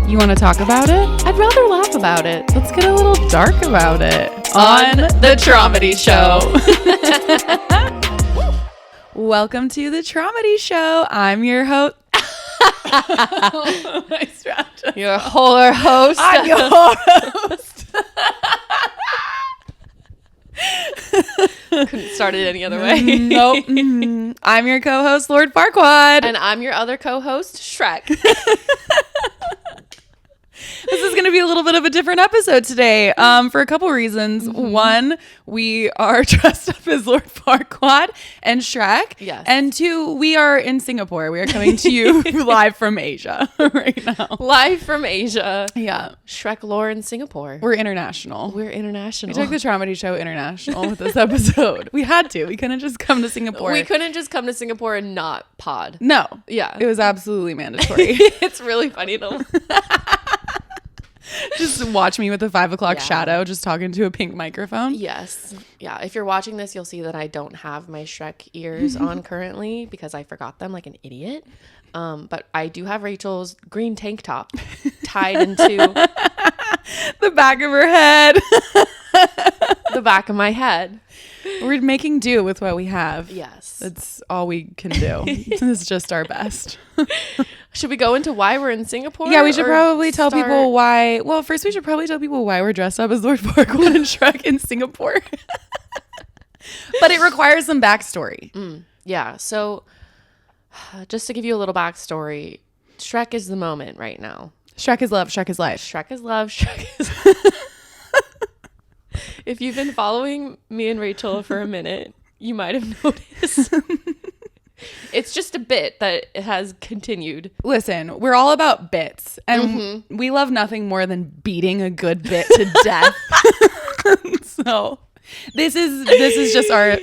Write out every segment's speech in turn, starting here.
You want to talk about it? I'd rather laugh about it. Let's get a little dark about it. On the Traumedy Show. Welcome to the Traumedy Show. I'm your host. Your horror host. I'm your host. Couldn't start it any other way. Nope. I'm your co-host, Lord Farquaad. And I'm your other co-host, Shrek. This is going to be a little bit of a different episode today for a couple reasons. Mm-hmm. One, we are dressed up as Lord Farquaad and Shrek. Yes. And two, we are in Singapore. We are coming to you live from Asia right now. Live from Asia. Yeah. Shrek lore in Singapore. We're international. We're international. We took the Traumedy Show international with this episode. We had to. We couldn't just come to Singapore. We couldn't just come to Singapore and not pod. No. Yeah. It was absolutely mandatory. It's really funny though. Just watch me with the 5 o'clock shadow, just talking to a pink microphone. Yes. Yeah. If you're watching this, you'll see that I don't have my Shrek ears on currently because I forgot them like an idiot. But I do have Rachel's green tank top tied into the back of her head. the back of my head. We're making do with what we have. Yes. That's all we can do. It's just our best. Should we go into why we're in Singapore? Yeah, we should probably tell people why. Well, first we should probably tell people why we're dressed up as Lord Farquaad and Shrek in Singapore. But it requires some backstory. Yeah. So just to give you a little backstory, Shrek is the moment right now. Shrek is love. Shrek is life. Shrek is love. Shrek is If you've been following me and Rachel for a minute, you might have noticed. It's just a bit that it has continued. Listen, we're all about bits, and we love nothing more than beating a good bit to death. So this is just our,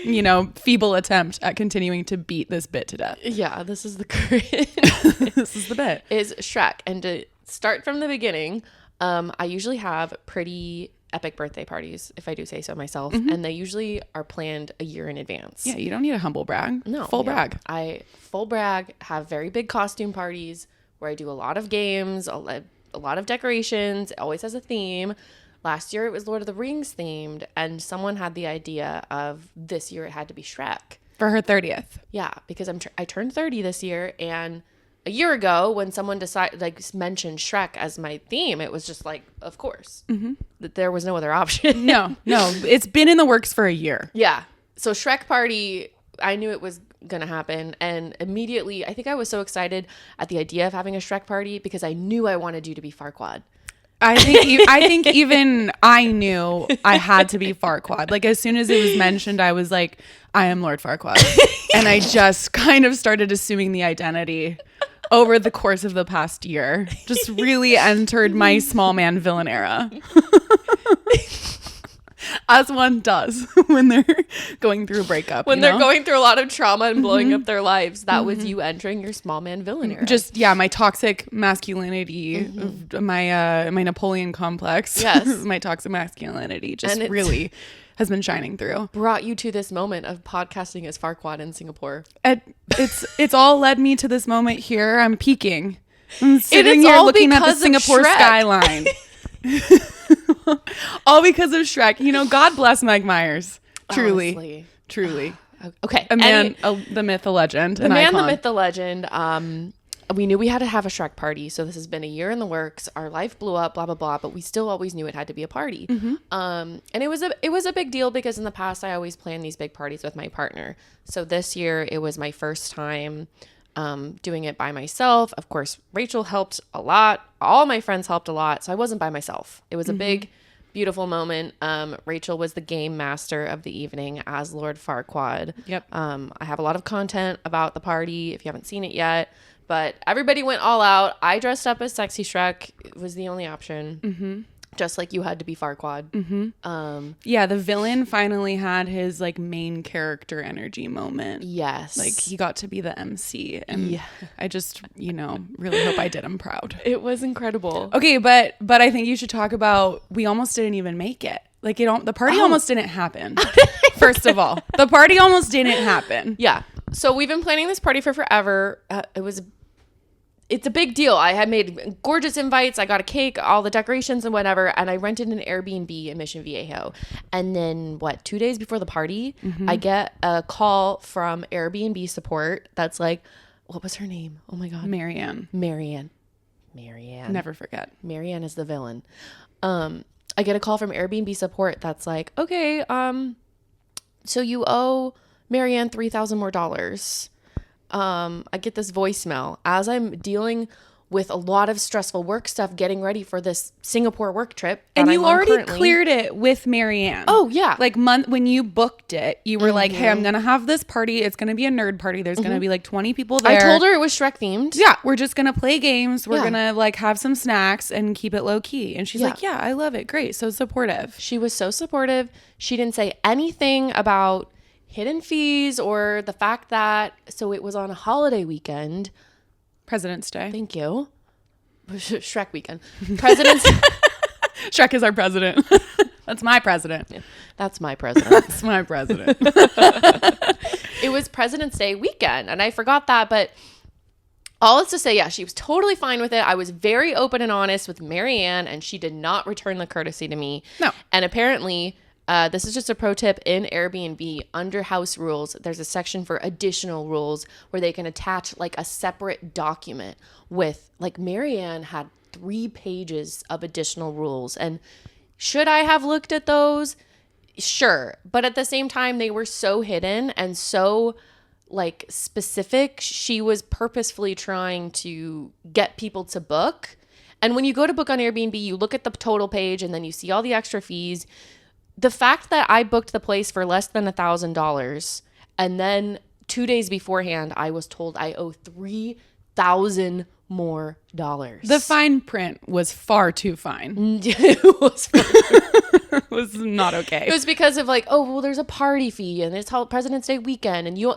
feeble attempt at continuing to beat this bit to death. Yeah, this is the current. This is the bit. Is Shrek. And to start from the beginning, I usually have pretty epic birthday parties, if I do say so myself, and they usually are planned a year in advance. Yeah, you don't need a humble brag. No, full brag. I full brag, have very big costume parties where I do a lot of games, a lot of decorations. It always has a theme. Last year it was Lord of the Rings themed, and someone had the idea of this year it had to be Shrek For her 30th. Yeah, because I turned 30 this year, and a year ago, when someone mentioned Shrek as my theme, it was just like, of course, that there was no other option. No, it's been in the works for a year. Yeah. So Shrek party, I knew it was going to happen. And immediately, I think I was so excited at the idea of having a Shrek party because I knew I wanted you to be Farquaad. I think even I knew I had to be Farquaad. Like, as soon as it was mentioned, I was like, I am Lord Farquaad. And I just kind of started assuming the identity over the course of the past year. Just really entered my small man villain era. As one does when they're going through a breakup. When they're going through a lot of trauma and blowing up their lives, that was you entering your small man villain era. Just, my toxic masculinity, my Napoleon complex. Yes. My toxic masculinity just really has been shining through. Brought you to this moment of podcasting as Farquaad in Singapore. It's all led me to this moment here. I'm peaking. I'm sitting here looking at the Singapore skyline. All because of Shrek. God bless Meg Myers. Truly. Honestly. Truly. Okay. A man, the myth, the legend. The man, the myth, the legend. We knew we had to have a Shrek party. So this has been a year in the works. Our life blew up, blah, blah, blah. But we still always knew it had to be a party. And it was a big deal because in the past, I always planned these big parties with my partner. So this year, it was my first time doing it by myself. Of course, Rachel helped a lot. All my friends helped a lot. So I wasn't by myself. It was a big, beautiful moment. Rachel was the game master of the evening as Lord Farquaad. Yep. I have a lot of content about the party if you haven't seen it yet. But everybody went all out. I dressed up as Sexy Shrek. It was the only option. Just like you had to be Farquaad. The villain finally had his main character energy moment. Yes. He got to be the MC. And I just, really hope I did him proud. It was incredible. Okay, but I think you should talk about, we almost didn't even make it. The party almost didn't happen. First of all, the party almost didn't happen. Yeah. So we've been planning this party for forever. it's a big deal. I had made gorgeous invites. I got a cake, all the decorations and whatever. And I rented an Airbnb in Mission Viejo. And then 2 days before the party, I get a call from Airbnb support that's like, what was her name? Oh my God. Marianne. Never forget. Marianne is the villain. I get a call from Airbnb support that's like, okay, so you owe Marianne $3,000 more. I get this voicemail as I'm dealing with a lot of stressful work stuff, getting ready for this Singapore work trip. And you already cleared it with Marianne. Oh, yeah. Like when you booked it, you were like, hey, I'm going to have this party. It's going to be a nerd party. There's going to be like 20 people there. I told her it was Shrek themed. Yeah. We're just going to play games. We're going to like have some snacks and keep it low key. And she's like, yeah, I love it. Great. So supportive. She was so supportive. She didn't say anything about hidden fees or the fact that, so it was on a holiday weekend. President's Day. Thank you. Shrek weekend. President's Shrek is our president. That's my president. Yeah, that's my president. That's my president. It was President's Day weekend, and I forgot that, but all is to say, yeah, she was totally fine with it. I was very open and honest with Marianne, and she did not return the courtesy to me. No. And apparently, this is just a pro tip in Airbnb, under house rules, there's a section for additional rules where they can attach like a separate document with, like, Marianne had 3 pages of additional rules. And should I have looked at those? Sure. But at the same time, they were so hidden and so like specific. She was purposefully trying to get people to book. And when you go to book on Airbnb, you look at the total page and then you see all the extra fees. The fact that I booked the place for less than $1,000 and then 2 days beforehand, I was told I owe $3,000 more dollars. The fine print was far too fine. It was It was not okay. It was because of like, oh, well, there's a party fee and it's President's Day weekend and you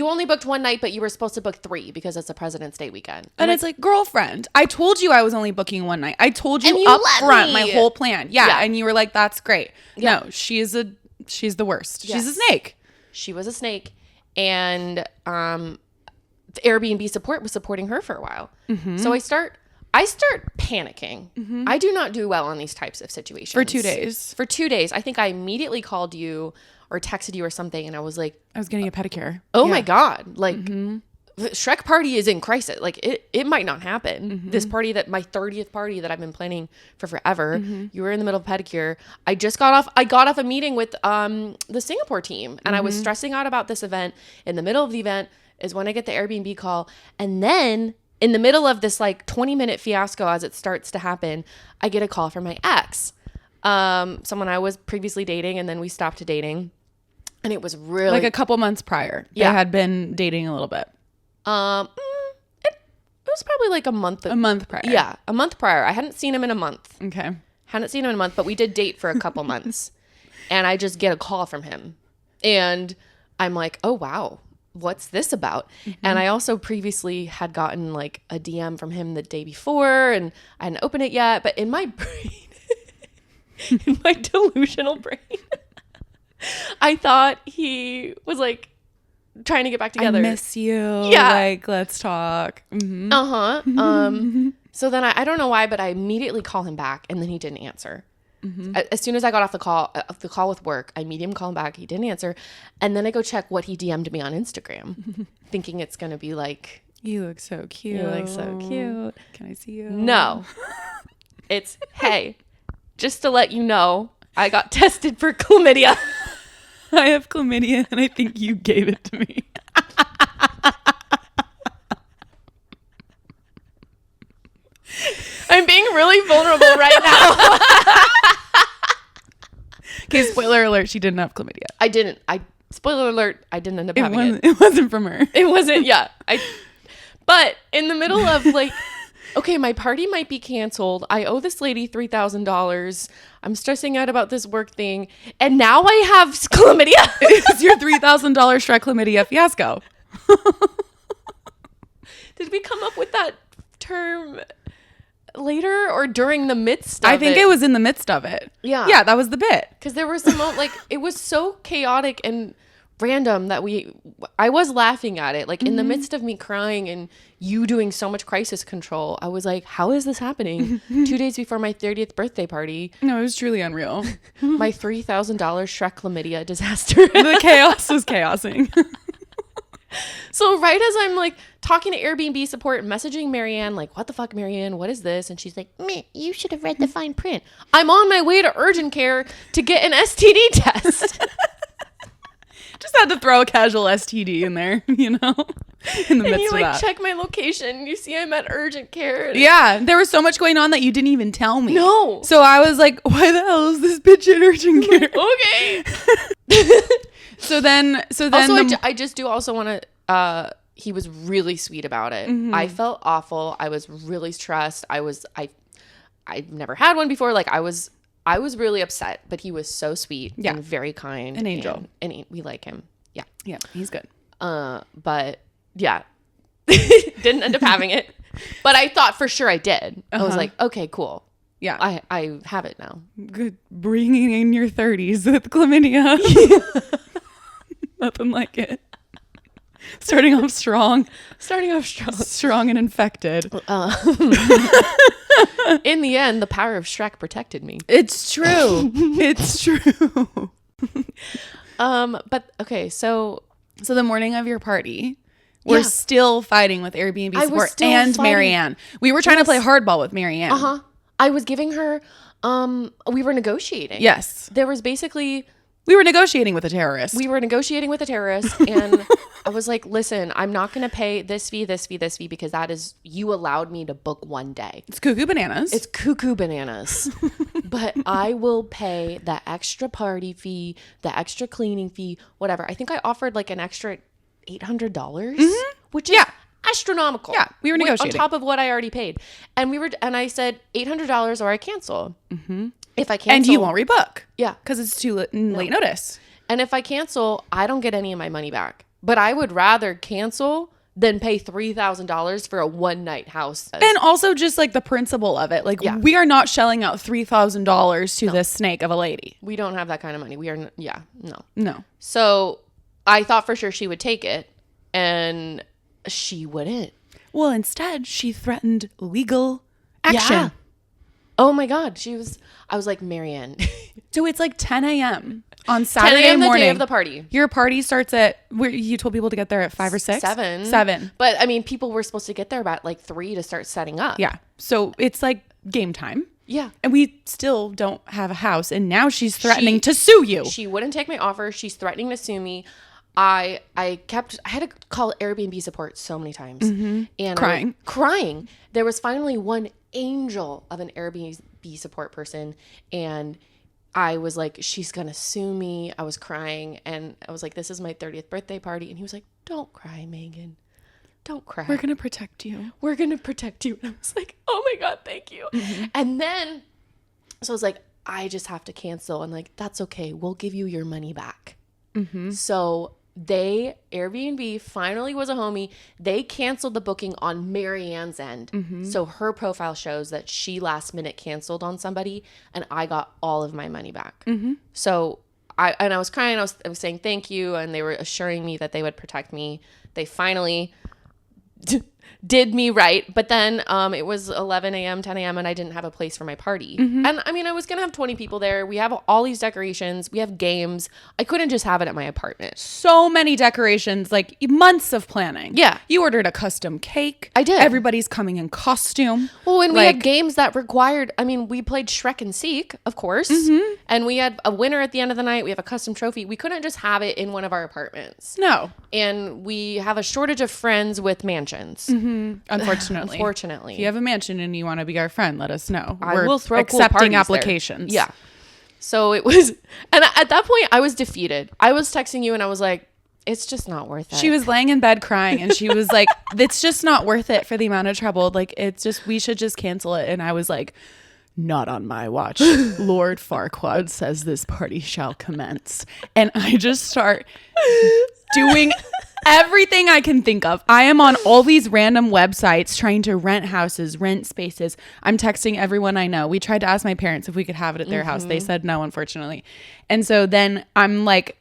only booked one night, but you were supposed to book 3 because it's a President's Day weekend. And it's like, girlfriend, I told you I was only booking one night. I told you And you up let front me. my whole plan. Yeah. And you were like, that's great. Yeah. No, she's the worst. Yes. She's a snake. She was a snake. And the Airbnb support was supporting her for a while. Mm-hmm. So I start panicking. Mm-hmm. I do not do well on these types of situations. For 2 days. For 2 days. I think I immediately called you or texted you or something, and I was like, I was getting a pedicure. Oh my God. Like, the Shrek party is in crisis. Like, it might not happen. Mm-hmm. This party, that my 30th party that I've been planning for forever, you were in the middle of pedicure. I got off a meeting with the Singapore team, and I was stressing out about this event. In the middle of the event is when I get the Airbnb call. And then in the middle of this like 20-minute fiasco as it starts to happen, I get a call from my ex, someone I was previously dating, and then we stopped dating. And it was really like a couple months prior. Yeah. They had been dating a little bit. It was probably like a month prior. Yeah, a month prior. I hadn't seen him in a month. Okay. But we did date for a couple months. And I just get a call from him. And I'm like, oh, wow, what's this about? Mm-hmm. And I also previously had gotten like a DM from him the day before, and I hadn't opened it yet. But in my brain, in my delusional brain, I thought he was like trying to get back together. I miss you. Yeah. Like, let's talk. Mm-hmm. So then I don't know why, but I immediately call him back, and then he didn't answer. Mm-hmm. As soon as I got off the call with work, I immediately call him back. He didn't answer. And then I go check what he DM'd me on Instagram, thinking it's going to be like, you look so cute. You look so cute. Can I see you? No. It's, hey, just to let you know, I got tested for chlamydia. I have chlamydia, and I think you gave it to me. I'm being really vulnerable right now. Okay, spoiler alert, she didn't have chlamydia. I didn't. Spoiler alert, I didn't end up having it. It wasn't from her. It wasn't, yeah. But in the middle of like, okay, my party might be canceled. I owe this lady $3,000. I'm stressing out about this work thing. And now I have chlamydia. It's your $3,000 Shreklamydia Fiasco. Did we come up with that term later or during the midst of it? I think it was in the midst of it. Yeah. Yeah, that was the bit. Because there was some, like, it was so chaotic and random that I was laughing at it, like in the midst of me crying and you doing so much crisis control. I was like, how is this happening 2 days before my 30th birthday party? No, it was truly unreal. My $3,000 Shreklamydia disaster. The chaos was chaosing. So right as I'm like talking to Airbnb support, messaging Marianne, like, what the fuck, Marianne, what is this? And she's like, meh, you should have read the fine print. I'm on my way to urgent care to get an STD test. Just had to throw a casual STD in there, in the midst And you of like that. check my location. You see I'm at urgent care. Yeah, there was so much going on that you didn't even tell me. No. So I was like, why the hell is this bitch at urgent care? Okay. So then Also, I just do also want to, he was really sweet about it. I felt awful. I was really stressed. I've never had one before. Like I was really upset, but he was so sweet and very kind. An angel. And we like him. Yeah. Yeah, he's good. But yeah, didn't end up having it, but I thought for sure I did. I was like, okay, cool. Yeah. I have it now. Good. Bringing in your 30s with chlamydia. Nothing like it. Starting off strong. Strong and infected. In the end, the power of Shrek protected me. It's true. It's true. But okay, so the morning of your party, we're still fighting with Airbnb I was support still and fighting. Marianne. We were trying to play hardball with Marianne. I was giving her, we were negotiating. Yes. There was basically... We were negotiating with a terrorist. And I was like, listen, I'm not going to pay this fee, because that is, you allowed me to book one day. It's cuckoo bananas. It's cuckoo bananas. But I will pay the extra party fee, the extra cleaning fee, whatever. I think I offered like an extra $800, which is astronomical. Yeah, we were negotiating. On top of what I already paid. And I said $800 or I cancel. If I cancel. And you won't rebook. Yeah. Because it's too late notice. And if I cancel, I don't get any of my money back. But I would rather cancel than pay $3,000 for a one night house. And also just like the principle of it. Like we are not shelling out $3,000 to this snake of a lady. We don't have that kind of money. We are, No. So I thought for sure she would take it and she wouldn't. Well, instead she threatened legal action. Yeah. Oh my God. I was like, Marianne. So it's like 10 a.m. on Saturday 10 a.m. morning. the day of the party. Your party starts at, where you told people to get there at 5 or 6? 7. But I mean, people were supposed to get there about like 3 to start setting up. Yeah. So it's like game time. Yeah. And we still don't have a house. And now she's threatening to sue you. She wouldn't take my offer. She's threatening to sue me. I had to call Airbnb support so many times. And crying. There was finally one angel of an Airbnb support person. And I was like, she's going to sue me. I was crying. And I was like, this is my 30th birthday party. And he was like, don't cry, Megan. Don't cry. We're going to protect you. We're going to protect you. And I was like, oh my God, thank you. And then, so I was like, I just have to cancel. And like, that's okay. We'll give you your money back. So Airbnb finally was a homie. They canceled the booking on Marianne's end. So her profile shows that she last minute canceled on somebody and I got all of my money back. So I was crying. I was saying thank you. And they were assuring me that they would protect me. They finally did me right. But then it was 11 a.m., 10 a.m. and I didn't have a place for my party. And I mean, I was going to have 20 people there. We have all these decorations. We have games. I couldn't just have it at my apartment. So many decorations, like months of planning. Yeah. You ordered a custom cake. I did. Everybody's coming in costume. Well, and we had games that required, I mean, we played Shrek and Seek, of course. And we had a winner at the end of the night. We have a custom trophy. We couldn't just have it in one of our apartments. No. And we have a shortage of friends with mansions. Unfortunately. If you have a mansion and you want to be our friend, let us know. I will throw accepting cool applications. There. Yeah. So it was, and at that point I was defeated. I was texting you and I was like, it's just not worth it. She was laying in bed crying and she was like, it's just not worth it for the amount of trouble. Like, it's just, we should just cancel it. And I was like, not on my watch. Lord Farquaad says this party shall commence. And I just start doing Everything I can think of. I am on all these random websites trying to rent houses, rent spaces. I'm texting everyone I know. We tried to ask my parents if we could have it at their house. They said no, unfortunately. And so then I'm like,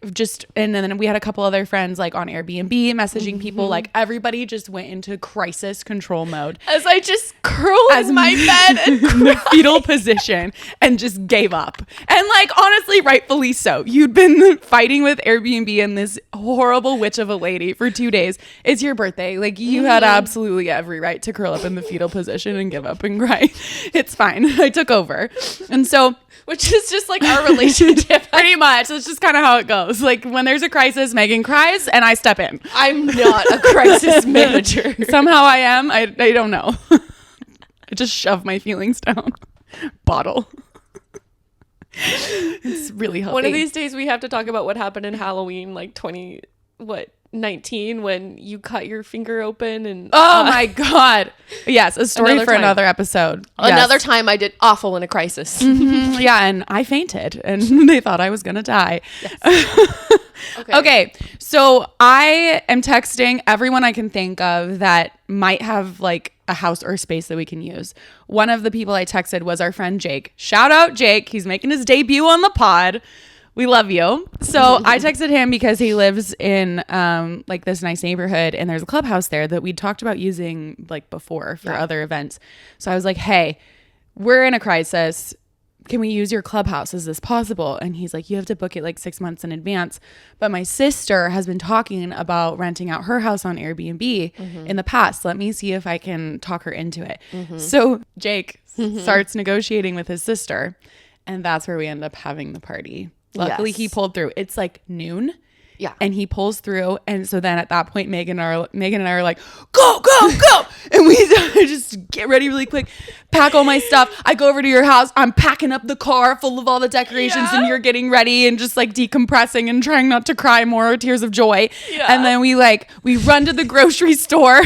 and then we had a couple other friends like on Airbnb messaging people. Like everybody just went into crisis control mode. As I just curled in my bed and in the fetal position and just gave up. And like, honestly, rightfully so. You'd been fighting with Airbnb and this horrible witch of a lady for 2 days. It's your birthday. Like you had absolutely every right to curl up in the fetal position and give up and cry. It's fine. I took over. And so, which is just like our relationship. Pretty much. That's just kind of how it goes. Like when there's a crisis, Megan cries and I step in. I'm not a crisis manager. Somehow I am. I don't know. I just shove my feelings down. Bottle. It's really healthy. One of these days we have to talk about what happened in Halloween, like 19 when you cut your finger open and my god, yes, a story for another episode. Another time I did awful in a crisis. Yeah, and I fainted and they thought I was gonna die. Yes. Okay, so I am texting everyone I can think of that might have like a house or space that we can use. One of the people I texted was our friend Jake. Shout out Jake, he's making his debut on the pod. We love you. So I texted him because he lives in like this nice neighborhood and there's a clubhouse there that we'd talked about using like before for other events. So I was like, hey, we're in a crisis. Can we use your clubhouse? Is this possible? And he's like, you have to book it like 6 months in advance. But my sister has been talking about renting out her house on Airbnb in the past. Let me see if I can talk her into it. So Jake starts negotiating with his sister and that's where we end up having the party. Luckily, he pulled through. It's like noon. Yeah. And he pulls through. And so then at that point, Megan and I are like, go, go, go. And we just get ready really quick, pack all my stuff. I go over to your house. I'm packing up the car full of all the decorations and you're getting ready and just like decompressing and trying not to cry more tears of joy. Yeah. And then we run to the grocery store.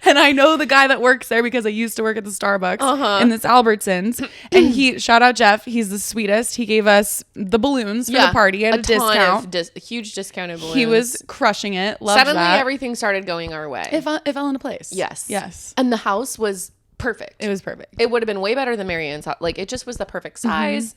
And I know the guy that works there because I used to work at the Starbucks in this Albertsons. And shout out Jeff, he's the sweetest. He gave us the balloons for the party at a discount. Huge discounted balloons. He was crushing it. Loved Suddenly that. Everything started going our way. It fell into place. Yes. And the house was perfect. It was perfect. It would have been way better than Marianne's house. Like it just was the perfect size.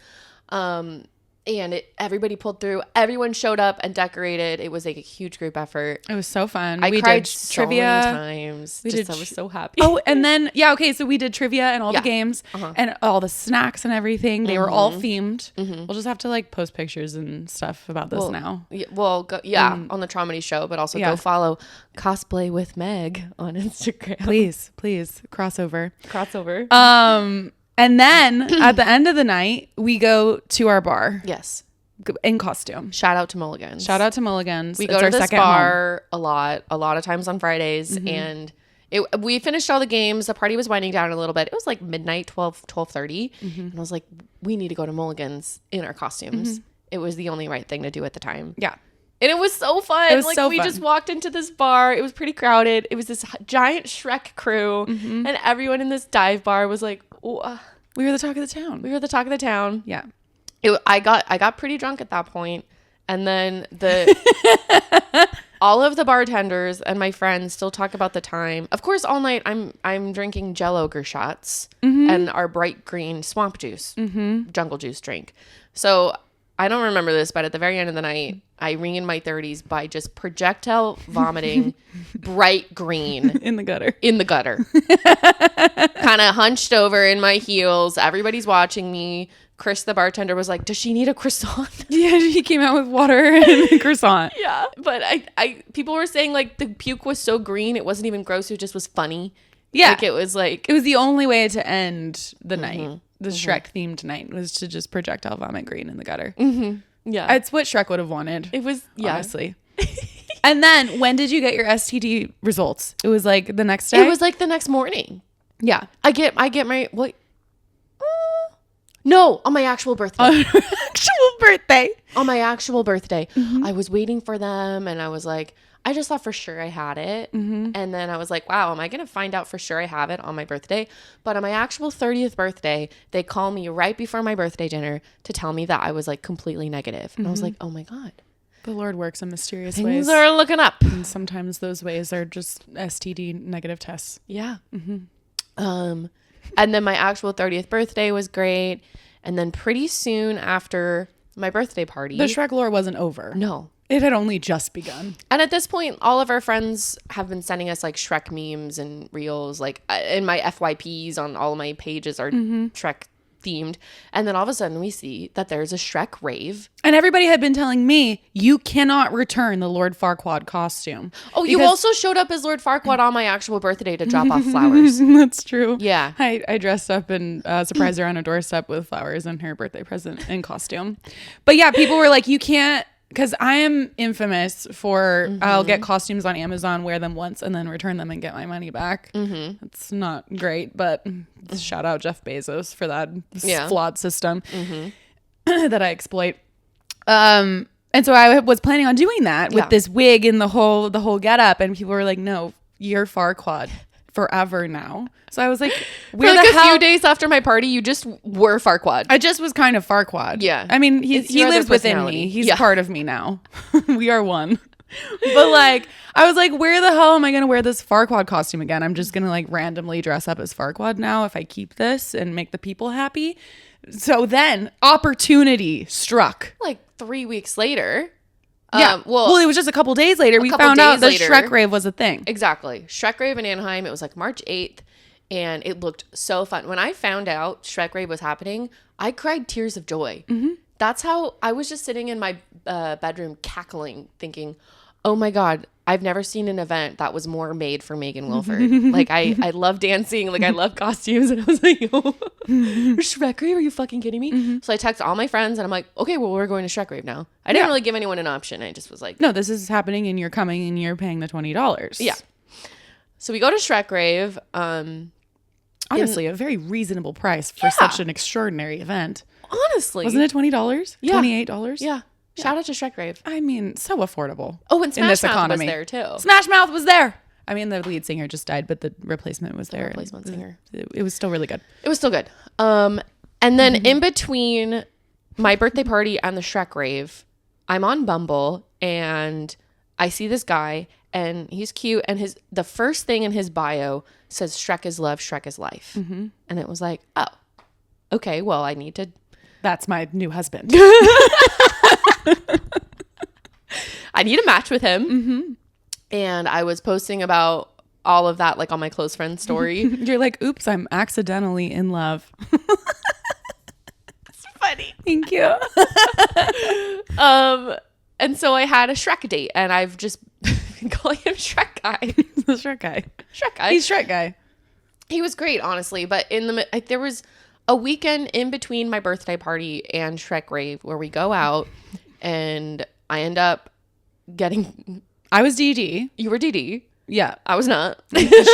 And everybody pulled through. Everyone showed up and decorated. It was like a huge group effort. It was so fun. We cried so trivia many times. I was so happy. Oh, and then so we did trivia and all the games and all the snacks and everything. They were all themed. We'll just have to like post pictures and stuff about this now. On the Traumedy Show, but also go follow Cosplay with Meg on Instagram. Please, crossover. And then at the end of the night, we go to our bar. Yes. In costume. Shout out to Mulligan's. We go to this bar a lot of times on Fridays. And we finished all the games. The party was winding down a little bit. It was like midnight, 12:30. And I was like, we need to go to Mulligan's in our costumes. It was the only right thing to do at the time. Yeah. And it was so fun. We just walked into this bar. It was pretty crowded. It was this giant Shrek crew. And everyone in this dive bar was like, we were the talk of the town. Yeah. I got pretty drunk at that point. And then all of the bartenders and my friends still talk about the time. Of course, all night I'm drinking Jell-O shots and our bright green swamp juice, jungle juice drink. So I don't remember this, but at the very end of the night, I ring in my 30s by just projectile vomiting bright green in the gutter. Kind of hunched over in my heels. Everybody's watching me. Chris, the bartender, was like, does she need a croissant? Yeah, he came out with water and a croissant. Yeah, but people were saying like the puke was so green, it wasn't even gross. It just was funny. Yeah. It was the only way to end the night. The Shrek themed night was to just projectile vomit green in the gutter. Yeah. It's what Shrek would have wanted. It was, honestly. And then when did you get your STD results? It was like the next day? It was like the next morning. Yeah. I get my, what? No, on my actual birthday. On my actual birthday. I was waiting for them and I was like, I just thought for sure I had it. And then I was like, wow, am I going to find out for sure I have it on my birthday? But on my actual 30th birthday, they call me right before my birthday dinner to tell me that I was like completely negative. And I was like, oh my God. The Lord works in mysterious Things ways. are looking up. And sometimes those ways are just STD negative tests. Yeah. And then my actual 30th birthday was great. And then pretty soon after my birthday party. The Shrek lore wasn't over. No. It had only just begun. And at this point, all of our friends have been sending us like Shrek memes and reels. Like in my FYPs on all of my pages are Shrek themed. And then all of a sudden we see that there's a Shrek-rave. And everybody had been telling me, you cannot return the Lord Farquaad costume. Oh, you also showed up as Lord Farquaad on my actual birthday to drop off flowers. That's true. Yeah. I dressed up and surprised her on a doorstep with flowers and her birthday present in costume. But yeah, people were like, you can't. Because I am infamous for I'll get costumes on Amazon, wear them once, and then return them and get my money back. It's not great, but shout out Jeff Bezos for that flawed system that I exploit. And so I was planning on doing that with this wig and the whole getup, and people were like, "No, you're Farquaad forever now." So I was like, "Where like a few days after my party, you just were Farquaad." I just was kind of Farquaad. Yeah, I mean, he lives within me. He's part of me now. We are one. But like, I was like, where the hell am I gonna wear this Farquaad costume again? I'm just gonna like randomly dress up as Farquaad now if I keep this and make the people happy. So then opportunity struck. Like 3 weeks later. Yeah. Well, it was just a couple days later. We found out that Shrek-rave was a thing. Exactly. Shrek-rave in Anaheim. It was like March 8th. And it looked so fun. When I found out Shrek-rave was happening, I cried tears of joy. That's how I was just sitting in my bedroom cackling, thinking, oh my God, I've never seen an event that was more made for Megan Wilford. Like, I love dancing. Like, I love costumes. And I was like, oh, Shrek-rave? Are you fucking kidding me? So I text all my friends and I'm like, okay, well, we're going to Shrek-rave now. I didn't really give anyone an option. I just was like, no, this is happening and you're coming and you're paying the $20. Yeah. So we go to Shrek-rave. Honestly, a very reasonable price for such an extraordinary event. Honestly. Wasn't it $20? Yeah. $28? Yeah. Shout out to Shrek-rave. I mean, so affordable. Oh, and Smash Mouth was there too. Smash Mouth was there. I mean, the lead singer just died, but the replacement was there. Replacement singer. It was still really good. It was still good. And then in between my birthday party and the Shrek-rave, I'm on Bumble and I see this guy and he's cute. And the first thing in his bio says Shrek is love, Shrek is life. And it was like, oh, okay, well, I need to. That's my new husband. I need a match with him. And I was posting about all of that like on my close friend story. You're like, oops, I'm accidentally in love. It's funny. Thank you. And so I had a Shrek date and I've just been calling him Shrek guy. The Shrek guy. Shrek guy. He's Shrek guy. He was great, honestly. But there was a weekend in between my birthday party and Shrek-rave where we go out and I end up getting. I was DD. You were DD. Yeah. I was not.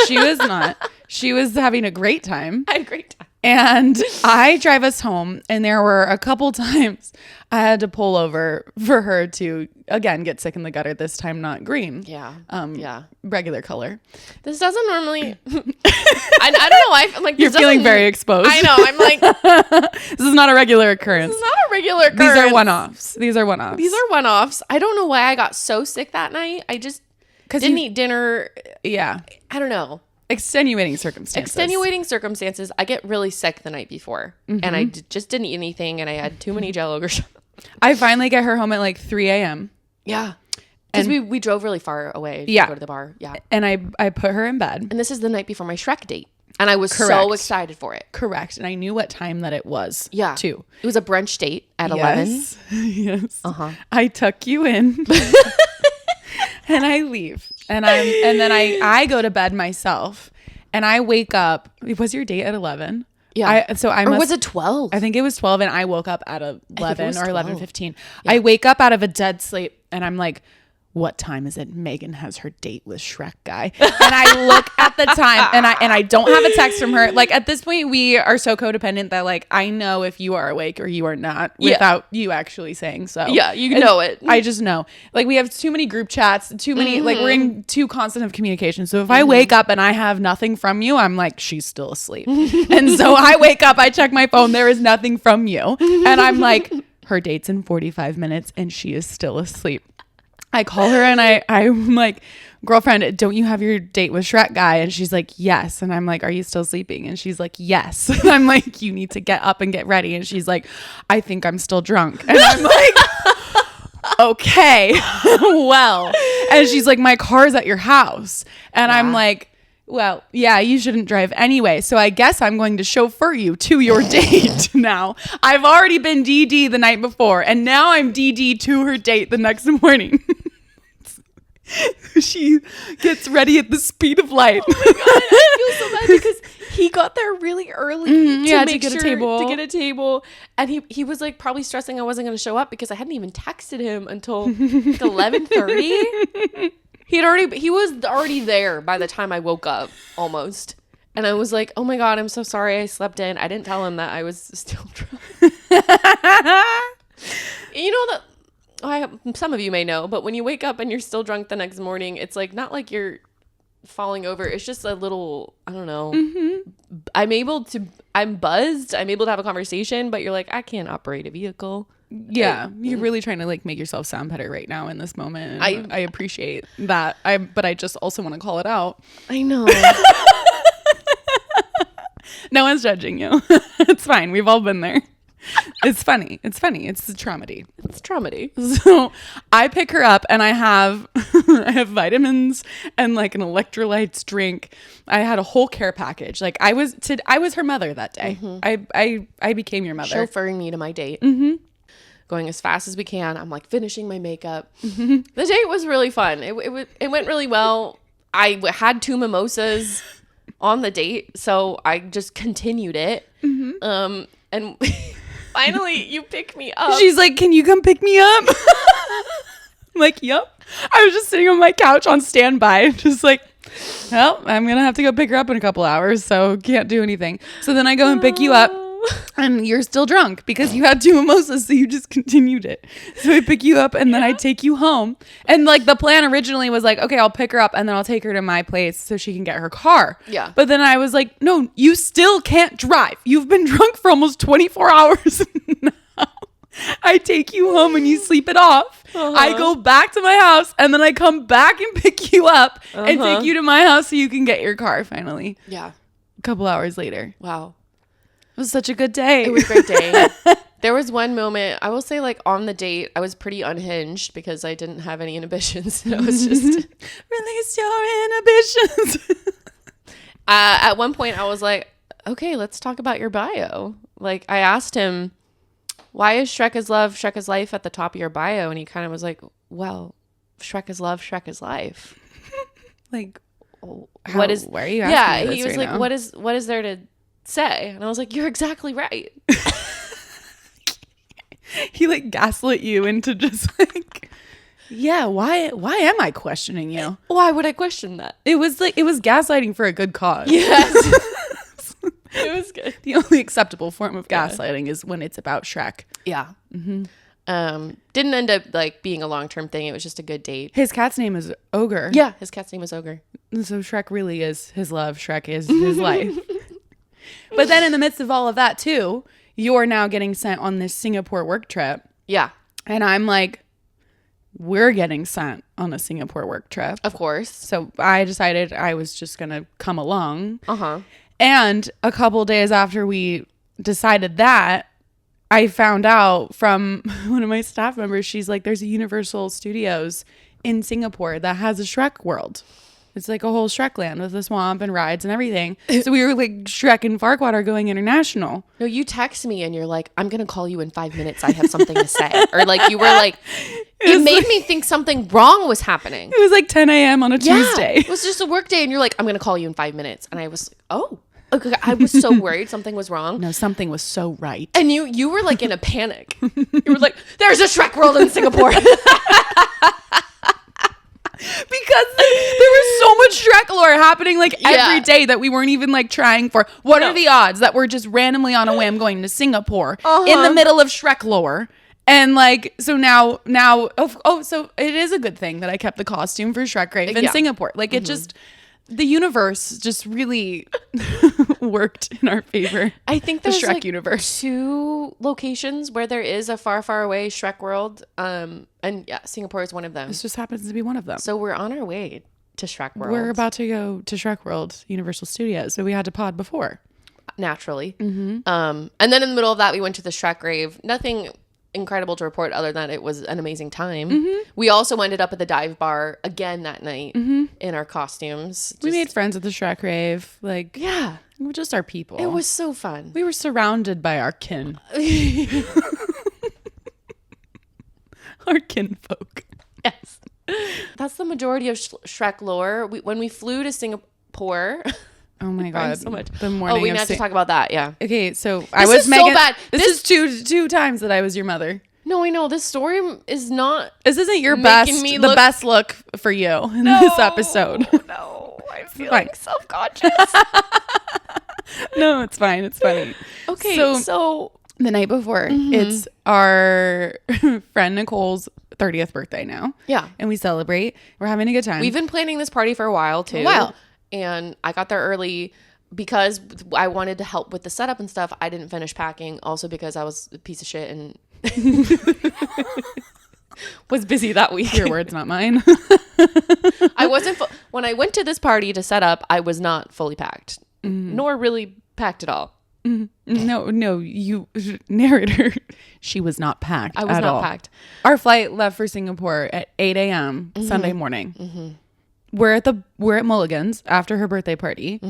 She was not. She was having a great time. I had a great time. And I drive us home, and there were a couple times I had to pull over for her to, again, get sick in the gutter, this time not green. Yeah. Regular color. This doesn't normally. I don't know. I'm like, you're feeling very exposed. I know. I'm like, this is not a regular occurrence. This is not a regular occurrence. These are one-offs. These are one-offs. I don't know why I got so sick that night. I just didn't eat dinner. Yeah. I don't know. Extenuating circumstances. I get really sick the night before and I just didn't eat anything and I had too many Jell-O. I finally get her home at like 3 a.m. Yeah. Because we drove really far away to go to the bar. Yeah. And I put her in bed. And this is the night before my Shrek date. And I was so excited for it. Correct. And I knew what time that it was. Yeah. Too. It was a brunch date at 11. Yes. I tuck you in. And I leave. And then I go to bed myself. And I wake up. Was your date at 11? Yeah. Or was it 12? I think it was 12 and I woke up at 11 or 11:15. Yeah. I wake up out of a dead sleep and I'm like, what time is it? Megan has her date with Shrek guy. And I look at the time and I don't have a text from her. Like at this point we are so codependent that like I know if you are awake or you are not without you actually saying so. Yeah, you know it. I just know. Like we have too many group chats, too many like we're in too constant of communication. So if I wake up and I have nothing from you, I'm like, she's still asleep. And so I wake up, I check my phone, there is nothing from you. And I'm like, her date's in 45 minutes and she is still asleep. I call her and I'm like, girlfriend, don't you have your date with Shrek guy? And she's like, yes. And I'm like, are you still sleeping? And she's like, yes. And I'm like, you need to get up and get ready. And she's like, I think I'm still drunk. And I'm like, okay, well. And she's like, my car's at your house. And I'm like, well, yeah, you shouldn't drive anyway. So I guess I'm going to chauffeur you to your date now. I've already been DD the night before, and now I'm DD to her date the next morning. She gets ready at the speed of light. Oh my God, I feel so bad because he got there really early to get a table. And he was like probably stressing I wasn't going to show up because I hadn't even texted him until like 11:30. He was already there by the time I woke up almost. And I was like, oh my God, I'm so sorry I slept in. I didn't tell him that I was still drunk. You know that some of you may know, but when you wake up and you're still drunk the next morning, it's like not like you're falling over. It's just a little, I don't know. Mm-hmm. I'm buzzed. I'm able to have a conversation, but you're like, I can't operate a vehicle. Yeah, you're really trying to like make yourself sound better right now in this moment. I appreciate that. But I just also want to call it out. I know. No one's judging you. It's fine. We've all been there. It's funny. It's the Traumedy. It's Traumedy. So I pick her up and I have vitamins and like an electrolytes drink. I had a whole care package. Like I was her mother that day. Mm-hmm. I became your mother. Chauffeuring me to my date. Mm-hmm. Going as fast as we can. I'm like finishing my makeup. Mm-hmm. The date was really fun. It went really well. I had 2 mimosas on the date, so I just continued it. Mm-hmm. And finally, you pick me up. She's like, "Can you come pick me up?" I'm like, "Yep." I was just sitting on my couch on standby, just like, "Well, I'm gonna have to go pick her up in a couple hours, so can't do anything." So then I go and pick you up. And you're still drunk because you had 2 mimosas, so you just continued it. So I pick you up and then I take you home. And like the plan originally was like, okay, I'll pick her up and then I'll take her to my place so she can get her car. Yeah. But then I was like, no, you still can't drive. You've been drunk for almost 24 hours now. I take you home and you sleep it off. I go back to my house and then I come back and pick you up and take you to my house so you can get your car finally. Yeah. A couple hours later. Wow. It was such a good day. It was a great day. There was one moment, I will say, like on the date, I was pretty unhinged because I didn't have any inhibitions. I was just release your inhibitions. At one point, I was like, okay, let's talk about your bio. Like I asked him, why is Shrek is love, Shrek is life at the top of your bio? And he kind of was like, well, Shrek is love, Shrek is life. Like, why are you asking me this he was right like, now? what is there to say? And I was like, you're exactly right. He like gaslit you into just like, yeah, why am I questioning you? Why would I question that? It was gaslighting for a good cause. Yes. It was good. The only acceptable form of gaslighting is when it's about Shrek. Yeah. Mm-hmm. Didn't end up like being a long-term thing. It was just a good date. His cat's name is Ogre. Yeah, his cat's name is Ogre. So Shrek really is his love. Shrek is his life. But then in the midst of all of that too, you're now getting sent on this Singapore work trip. Yeah. And I'm like, we're getting sent on a Singapore work trip. Of course. So I decided I was just going to come along. Uh-huh. And a couple days after we decided that, I found out from one of my staff members, she's like, there's a Universal Studios in Singapore that has a Shrek world. It's like a whole Shrek land with a swamp and rides and everything. So we were like, Shrek and Farquaad are going international. No, you text me and you're like, I'm going to call you in 5 minutes. I have something to say. Or like you were like, it made me think something wrong was happening. It was like 10 a.m. on a Tuesday. It was just a work day. And you're like, I'm going to call you in 5 minutes. And I was like, oh. Okay, I was so worried something was wrong. No, something was so right. And you were like in a panic. You were like, there's a Shrek world in Singapore. Because there was so much Shrek lore happening like every day that we weren't even like trying for. What are the odds that we're just randomly on a whim going to Singapore in the middle of Shrek lore? And like, so now, so it is a good thing that I kept the costume for Shrek-rave in Singapore. Like it just, the universe just really worked in our favor. I think The there's Shrek like universe. 2 locations where there is a far, far away Shrek world. And yeah, Singapore is one of them. This just happens to be one of them. So we're on our way to Shrek World. We're about to go to Shrek World, Universal Studios. So we had to pod before. Naturally. And then in the middle of that, we went to the Shrek-rave. Nothing incredible to report other than it was an amazing time. We also ended up at the dive bar again that night in our costumes. We made friends at the Shrek-rave. Like, Yeah. we're just our people. It was so fun. We were surrounded by our kin. Our kinfolk. Yes. That's the majority of Shrek lore. When we flew to Singapore... Oh my God. so much. The morning we of have to talk about that, yeah. Okay, so This is so bad. This is two times that I was your mother. No, I know. This story is not... This isn't your Making me look- best look for you in this episode. No, I feel fine. self-conscious. No, it's fine. It's funny. Okay, So- so The night before, it's our friend Nicole's 30th birthday now. yeah. And we celebrate. We're having a good time. We've been planning this party for a while, too. A while. And I got there early because I wanted to help with the setup and stuff. I didn't finish packing. Also because I was a piece of shit and was busy that week. Your words, not mine. I wasn't... when I went to this party to set up, I was not fully packed. Nor really packed at all. No, you narrator. She was not packed. I was at not all. packed. Our flight left for Singapore at 8 a.m. Sunday morning. We're at Mulligan's after her birthday party.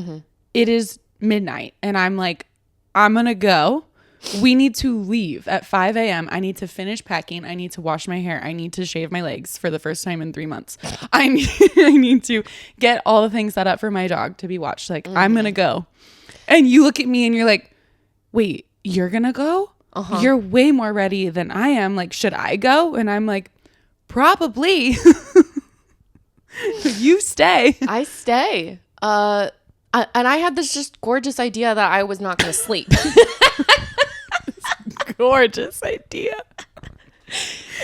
It is midnight, and I'm like, I'm gonna go. We need to leave at 5 a.m. I need to finish packing. I need to wash my hair. I need to shave my legs for the first time in 3 months. I need to get all the things set up for my dog to be watched. Like, I'm gonna go. And you look at me and you're like, wait, you're gonna go? You're way more ready than I am. Like, should I go? And I'm like, probably. You stay. I stay. And I had this just gorgeous idea that I was not going to sleep. Gorgeous idea.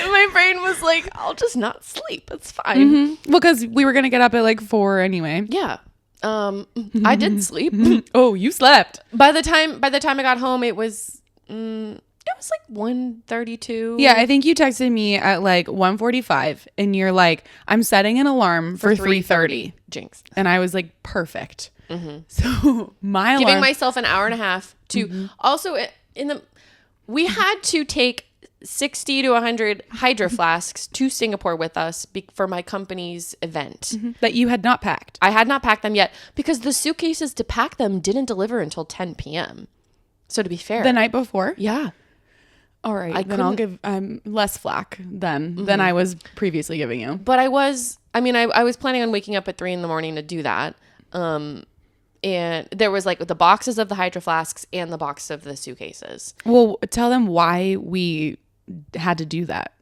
And my brain was like, I'll just not sleep. It's fine. Well, because we were going to get up at like 4 anyway. Yeah. I did sleep. Oh, you slept. By the time I got home, it was like 1:32. Yeah, I think you texted me at like 1:45 and you're like, I'm setting an alarm for 3:30. Jinx. And I was like, perfect. So my Giving alarm. myself an hour and a half to also we had to take 60 to 100 hydro flasks to Singapore with us for my company's event. that you had not packed. I had not packed them yet because the suitcases to pack them didn't deliver until 10 p.m. So to be fair. The night before? Yeah. All right. Then I'll give less flack than I was previously giving you. But I was planning on waking up at 3 a.m. to do that. And there was like the boxes of the hydro flasks and the box of the suitcases. Well, tell them why we had to do that.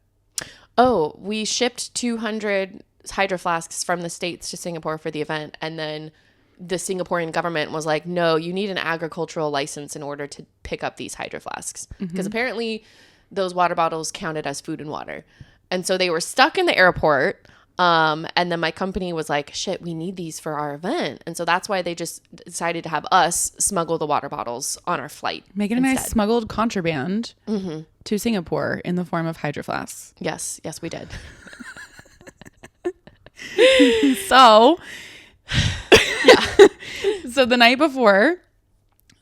Oh, we shipped 200 hydro flasks from the States to Singapore for the event. And then the Singaporean government was like, no, you need an agricultural license in order to pick up these hydro flasks. Because apparently those water bottles counted as food and water. And so they were stuck in the airport. And then my company was like, shit, we need these for our event. And so that's why they just decided to have us smuggle the water bottles on our flight. Making a nice smuggled contraband to Singapore in the form of hydro flasks. Yes, we did. So, yeah. So the night before,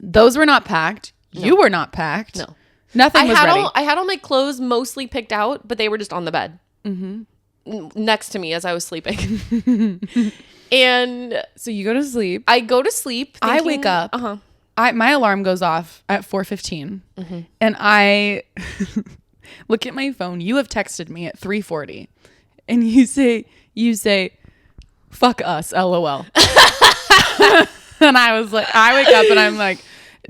those were not packed. No. You were not packed. No. Nothing was ready. I had all my clothes mostly picked out, but they were just on the bed. Next to me as I was sleeping. And so you go to sleep. I go to sleep. I wake up. My alarm goes off at 4:15. And I look at my phone. You have texted me at 3:40. And you say, fuck us, LOL. And I was like, I wake up and I'm like,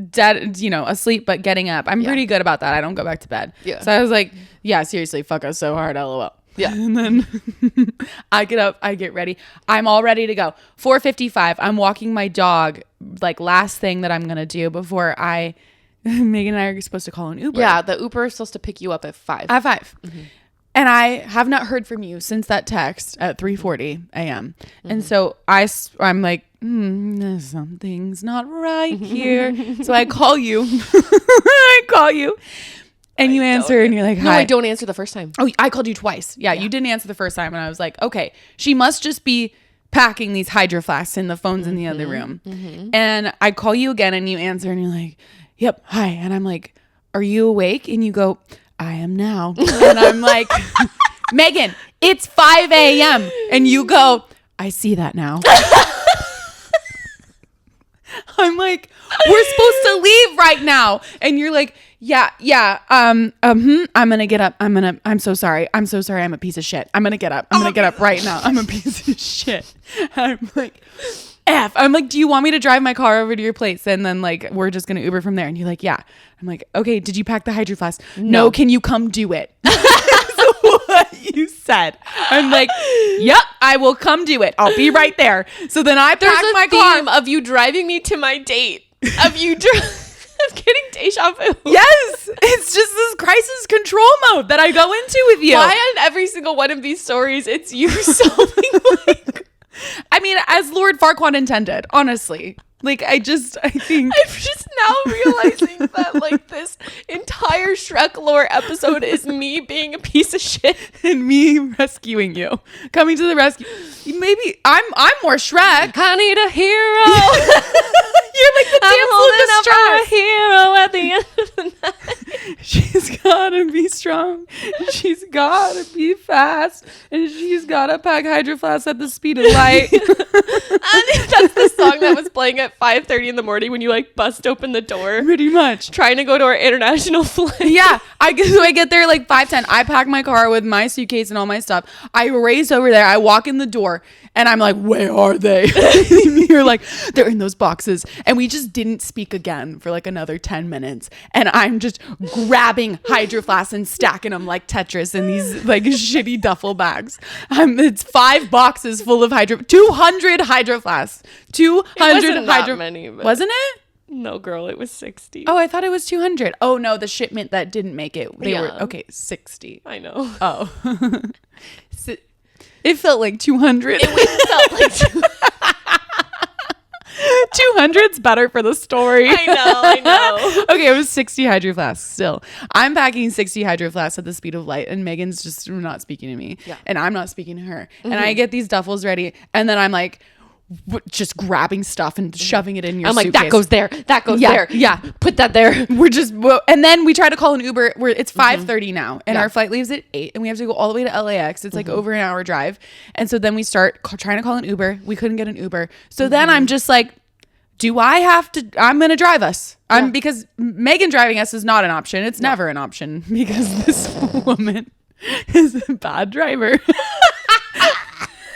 dead, asleep, but getting up. I'm pretty good about that. I don't go back to bed. Yeah. So I was like, yeah, seriously, fuck us so hard, LOL. Yeah. And then I get up, I get ready. I'm all ready to go. 4:55. I'm walking my dog, like last thing that I'm going to do before Megan and I are supposed to call an Uber. Yeah, the Uber is supposed to pick you up at 5. At 5. And I have not heard from you since that text at 3:40 a.m. And so I'm like, something's not right here. So I call you. And you answer and you're like, hi. No, I don't answer the first time. Oh, I called you twice. Yeah, you didn't answer the first time. And I was like, okay, she must just be packing these hydro flasks and the phone's in the other room. And I call you again and you answer and you're like, yep, hi. And I'm like, are you awake? And you go, I am now. And I'm like, Megan, it's 5 a.m. And you go, I see that now. I'm like, we're supposed to leave right now. And you're like, yeah. I'm going to get up. I'm so sorry. I'm a piece of shit. I'm going to get up. I'm going to get up right now. I'm a piece of shit. I'm like, I'm like, do you want me to drive my car over to your place? And then like, we're just going to Uber from there. And you're like, yeah. I'm like, okay, did you pack the hydro flask? No. Can you come do it? What you said. I'm like, yep, I will come do it. I'll be right there. So then I pack my car. Of you driving me to my date. Of you of getting deja vu. Yes. It's just this crisis control mode that I go into with you. Why on every single one of these stories, it's you solving like... I mean, as Lord Farquaad intended, honestly. Like, I think... I'm just now realizing that, like, this entire Shrek lore episode is me being a piece of shit. And me rescuing you. Coming to the rescue. Maybe I'm more Shrek. I need a hero. You're like the I'm holding up for a hero at the end of the night. She's gotta be strong. She's gotta be fast. And she's gotta pack hydro flasks at the speed of light. That's the song that was playing at 5:30 in the morning when you like bust open the door. Pretty much. Trying to go to our international flight. Yeah. I get there like 5:10. I pack my car with my suitcase and all my stuff. I race over there. I walk in the door and I'm like, where are they? You're like, they're in those boxes. And we just didn't speak again for like another 10 minutes. And I'm just grabbing hydro flasks and stacking them like Tetris in these like shitty duffel bags. It's 5 boxes full of 200 hydro flasks. 200 hydro. Many, but wasn't it? No, girl, it was 60. Oh, I thought it was 200. Oh no, the shipment that didn't make it. They were okay. 60. I know. Oh, it felt like 200. It felt like 200's better for the story. I know. Okay, it was 60 hydro flasks still. I'm packing 60 hydro flasks at the speed of light and Megan's just not speaking to me. Yeah. And I'm not speaking to her. And I get these duffels ready and then I'm like just grabbing stuff and shoving it in your suitcase. I'm like, that goes there. That goes there. Yeah. Put that there. And then we try to call an Uber. It's 5:30 now and our flight leaves at 8 and we have to go all the way to LAX. It's like over an hour drive. And so then we start trying to call an Uber. We couldn't get an Uber. So then I'm just like, I'm going to drive us. Because Megan driving us is not an option. It's never an option because this woman is a bad driver.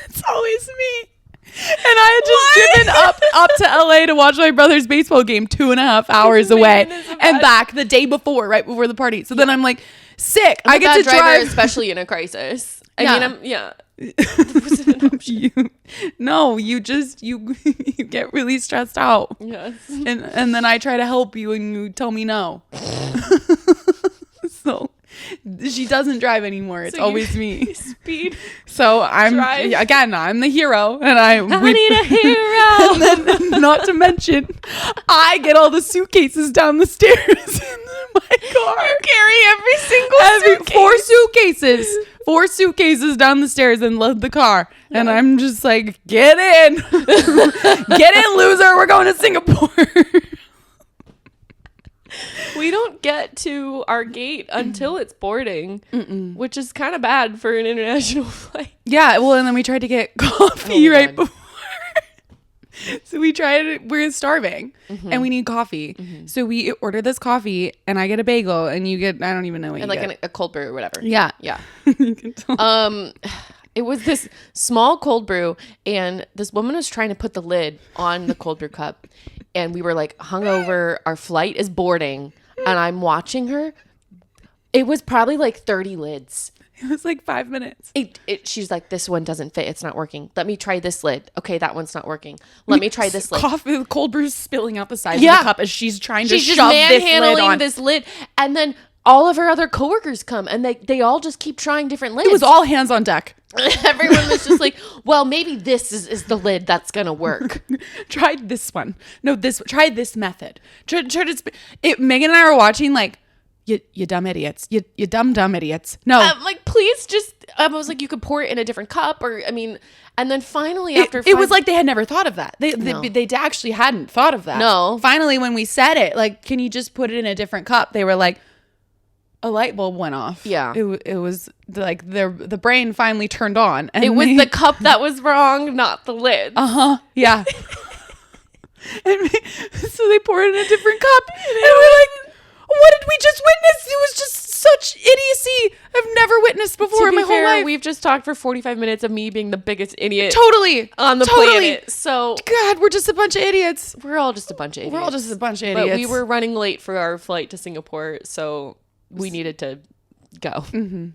It's always me. And I had just driven up to LA to watch my brother's baseball game 2.5 hours away and back the day before, right before the party. So then I'm like sick. I get to drive, especially in a crisis. I mean, it wasn't an option. You get really stressed out. Yes. And then I try to help you and you tell me no. So she doesn't drive anymore. It's always me. Speed. So I'm the hero, and I need a hero. And then, not to mention, I get all the suitcases down the stairs in my car. You carry every suitcase. 4 suitcases down the stairs and load the car, and I'm just like, get in, loser. We're going to Singapore. We don't get to our gate until it's boarding, which is kind of bad for an international flight. Yeah, well, and then we tried to get coffee before. So we're starving and we need coffee. So we order this coffee and I get a bagel and you get, I don't even know what you get. And like a cold brew or whatever. Yeah. Yeah. It was this small cold brew and this woman was trying to put the lid on the cold brew cup. And we were like hungover. Our flight is boarding. And I'm watching her. It was probably like 30 lids. It was like 5 minutes. She's like, this one doesn't fit. It's not working. Let me try this lid. Okay, that one's not working. Let me try this lid. Coffee, the cold brew spilling out the sides of the cup as she's trying to shove this lid on. this lid. And then all of her other coworkers come, and they all just keep trying different lids. It was all hands on deck. Everyone was just like, well, maybe this is the lid that's gonna work. Try this one. No, try this method. Megan and I were watching like, you dumb idiots. You dumb idiots. No. I'm like, please just, I was like, you could pour it in a different cup, or, I mean, and then finally it was like they had never thought of that. They actually hadn't thought of that. No. Finally, when we said it, like, can you just put it in a different cup? They were like, a light bulb went off. Yeah. It was like the brain finally turned on. And it was the cup that was wrong, not the lid. Yeah. So they poured it in a different cup. And we're like, what did we just witness? It was just such idiocy I've never witnessed before in my whole life. We've just talked for 45 minutes of me being the biggest idiot on the planet. So God, we're just a bunch of idiots. We're all just a bunch of idiots. But we were running late for our flight to Singapore, so we needed to go. Mm-hmm.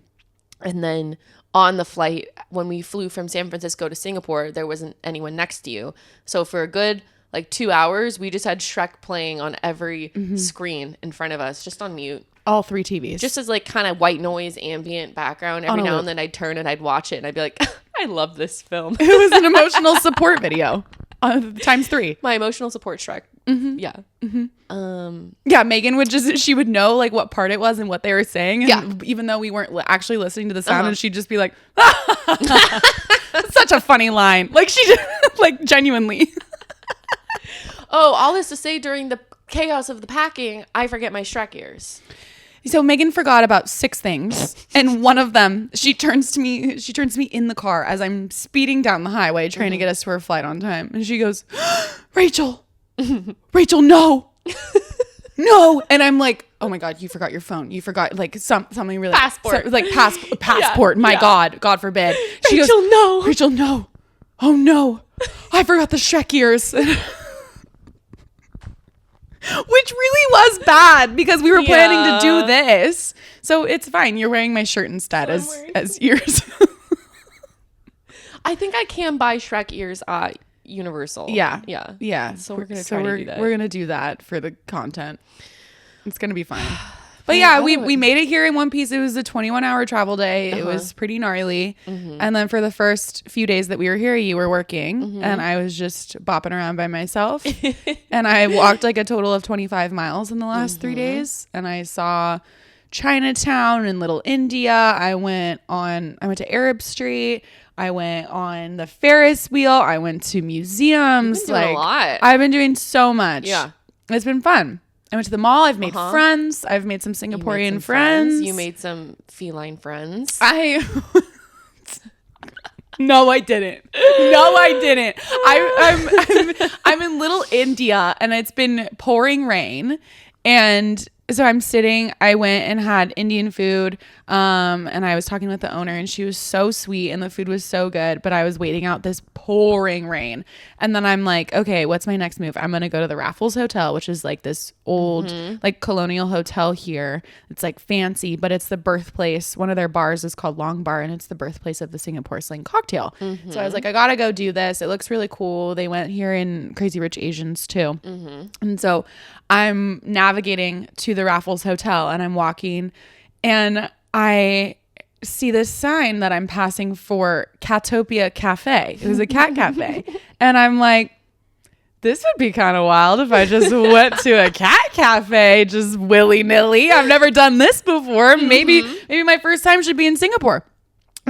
And then on the flight, when we flew from San Francisco to Singapore, there wasn't anyone next to you. So for a good 2 hours, we just had Shrek playing on every screen in front of us, just on mute. All 3 TVs. Just as kind of white noise, ambient background. Every now and then I'd turn and I'd watch it and I'd be like, I love this film. It was an emotional support video. Times 3. My emotional support Shrek. Mm-hmm. Yeah. Mm-hmm. Yeah, Megan she would know what part it was and what they were saying. And even though we weren't actually listening to the sound, and she'd just be like, such a funny line. She just, genuinely. Oh, all this to say, during the chaos of the packing, I forget my Shrek ears. So Megan forgot about 6 things, and one of them, she turns to me in the car as I'm speeding down the highway trying to get us to our flight on time, and she goes, Rachel, no, no, and I'm like, oh my God, you forgot your phone, you forgot something really passport, passport. My God forbid. She goes, Rachel, no, oh no, I forgot the Shrek ears. Which really was bad because we were planning to do this. So it's fine. You're wearing my shirt instead as ears. I think I can buy Shrek ears at Universal. Yeah. So we're going to try to do that. We're going to do that for the content. It's going to be fine. But yeah, we made it here in one piece. It was a 21-hour travel day. It was pretty gnarly. Mm-hmm. And then for the first few days that we were here, you were working. And I was just bopping around by myself. And I walked a total of 25 miles in the last 3 days. And I saw Chinatown and Little India. I went to Arab Street. I went on the Ferris wheel. I went to museums. You've been doing a lot. I've been doing so much. Yeah. It's been fun. I went to the mall. I've made friends. I've made some Singaporean friends. You made some feline friends. No, I didn't. I'm in Little India, and it's been pouring rain, and so I'm sitting. I went and had Indian food, and I was talking with the owner, and she was so sweet, and the food was so good. But I was waiting out this pouring rain, and then I'm like, okay, what's my next move? I'm gonna go to the Raffles Hotel, which is this old colonial hotel here. It's fancy, but it's the birthplace. One of their bars is called Long Bar, and it's the birthplace of the Singapore sling cocktail. Mm-hmm. So I was like, I gotta go do this. It looks really cool. They went here in Crazy Rich Asians too, and so I'm navigating to the Raffles Hotel, and I'm walking, and I see this sign that I'm passing for Catopia Cafe. It was a cat cafe. And I'm like, this would be kind of wild if I just went to a cat cafe just willy-nilly. I've never done this before. Maybe my first time should be in Singapore.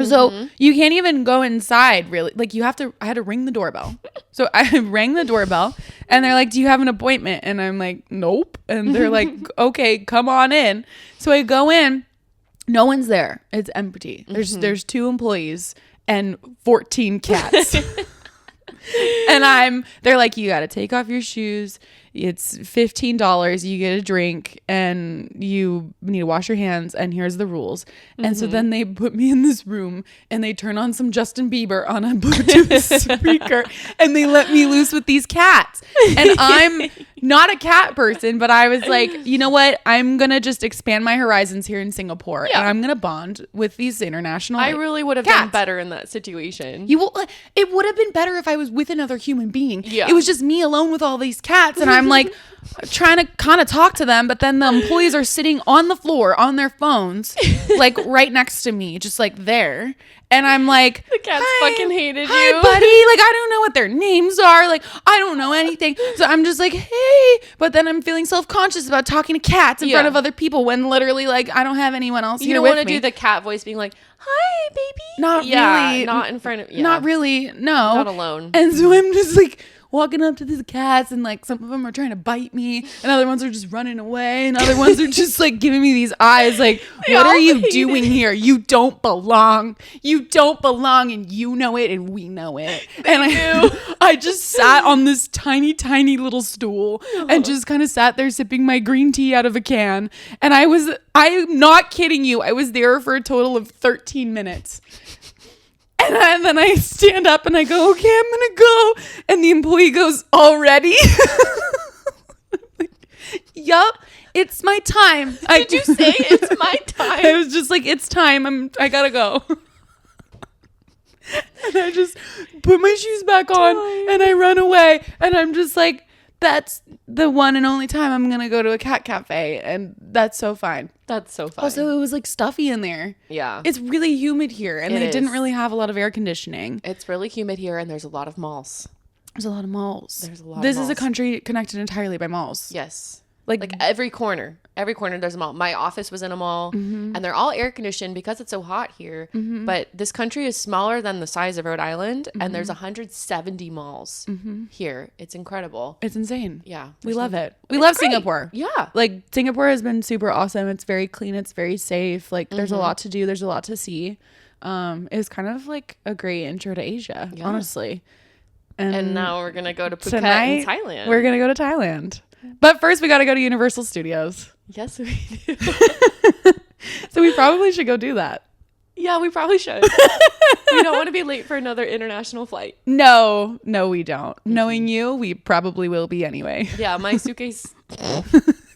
So you can't even go inside, really. I had to ring the doorbell. So I rang the doorbell, and they're like, do you have an appointment? And I'm like, nope. And they're like, okay, come on in. So I go in. No one's there. It's empty. There's 2 employees and 14 cats. And they're like, you got to take off your shoes. It's $15. You get a drink, and you need to wash your hands. And here's the rules. And so then they put me in this room, and they turn on some Justin Bieber on a Bluetooth speaker, and they let me loose with these cats. And I'm not a cat person, but I was like, you know what? I'm going to just expand my horizons here in Singapore and I'm going to bond with these international I really would have done better in that situation. It would have been better if I was with another human being. Yeah. It was just me alone with all these cats and I'm like trying to kind of talk to them, but then the employees are sitting on the floor on their phones, like right next to me, just like there. And I'm like, the cats fucking hated hi, you. buddy. Like, I don't know what their names are. Like, I don't know anything. So I'm just like, hey. But then I'm feeling self-conscious about talking to cats in front of other people when literally, like, I don't have anyone else here with me. You don't want to do the cat voice being like, hi, baby. Not really. Not in front of, Not really. No. Not alone. And so I'm just like walking up to these cats and like some of them are trying to bite me and other ones are just running away and other ones are just like giving me these eyes like, what are you doing here? You don't belong. You don't belong and you know it and we know it. And I just sat on this tiny, tiny little stool and just kind of sat there sipping my green tea out of a can. And I'm not kidding you. I was there for a total of 13 minutes. And then I stand up and I go, okay, I'm going to go. And the employee goes, already? Yup, it's my time. Did you say it's my time? I was just like, it's time. I got to go. And I just put my shoes back on and I run away. And I'm just like, that's the one and only time I'm going to go to a cat cafe. And that's so fine. That's so fine. Also, it was like stuffy in there. Yeah. It's really humid here and they didn't really have a lot of air conditioning. It's really humid here and there's a lot of malls. There's a lot of malls. This is a country connected entirely by malls. Yes. Like every corner there's a mall. My office was in a mall and they're all air conditioned because it's so hot here. But this country is smaller than the size of Rhode Island and there's 170 malls here. It's incredible. It's insane. Yeah. We love it. We love great. Singapore. Yeah. Like Singapore has been super awesome. It's very clean. It's very safe. Like there's a lot to do. There's a lot to see. It's kind of like a great intro to Asia, honestly. And now we're going to go to Phuket tonight, in Thailand. We're going to go to Thailand. But first we got to go to Universal Studios. Yes, we do. So we probably should go do that. Yeah, we probably should. We don't want to be late for another international flight. No, we don't. Knowing you, we probably will be anyway. Yeah, my suitcase.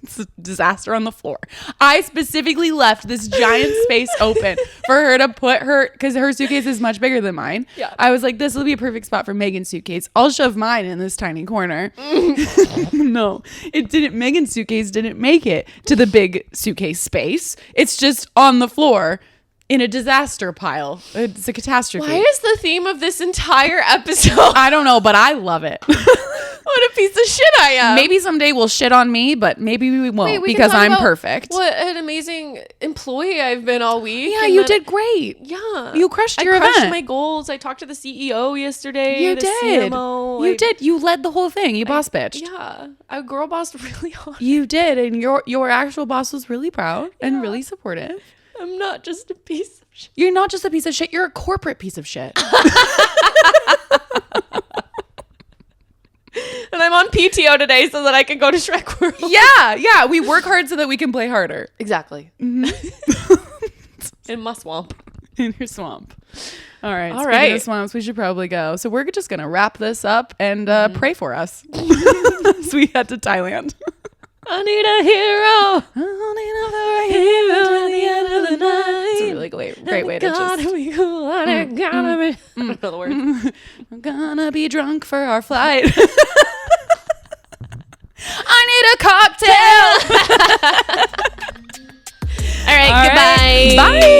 It's a disaster on the floor. I specifically left this giant space open for her to put because her suitcase is much bigger than mine. Yeah. I was like, this will be a perfect spot for Megan's suitcase. I'll shove mine in this tiny corner. No, it didn't. Megan's suitcase didn't make it to the big suitcase space. It's just on the floor in a disaster pile. It's a catastrophe. Why is the theme of this entire episode? I don't know, but I love it. What a piece of shit I am. Maybe someday we'll shit on me, but maybe we won't because I'm perfect. What an amazing employee I've been all week. Yeah, you did great. Yeah. You crushed your event. I crushed event. my goals. I talked to the CEO yesterday. You the did. CMO. You did. You led the whole thing. You boss bitched. Yeah. I girl bossed really hard. You did. And your actual boss was really proud and really supportive. I'm not just a piece of shit. You're not just a piece of shit. You're a corporate piece of shit. And I'm on PTO today so that I can go to Shrek World. Yeah. We work hard so that we can play harder. Exactly. In my swamp. In your swamp. All right. Speaking of swamps, we should probably go. So we're just going to wrap this up and pray for us. So we head to Thailand. I need a hero. I need another hero at the end of the night. It's a really great way to just... be cool. I gotta be... I don't know the words. I'm gonna be drunk for our flight. I need a cocktail. All right, goodbye. Bye.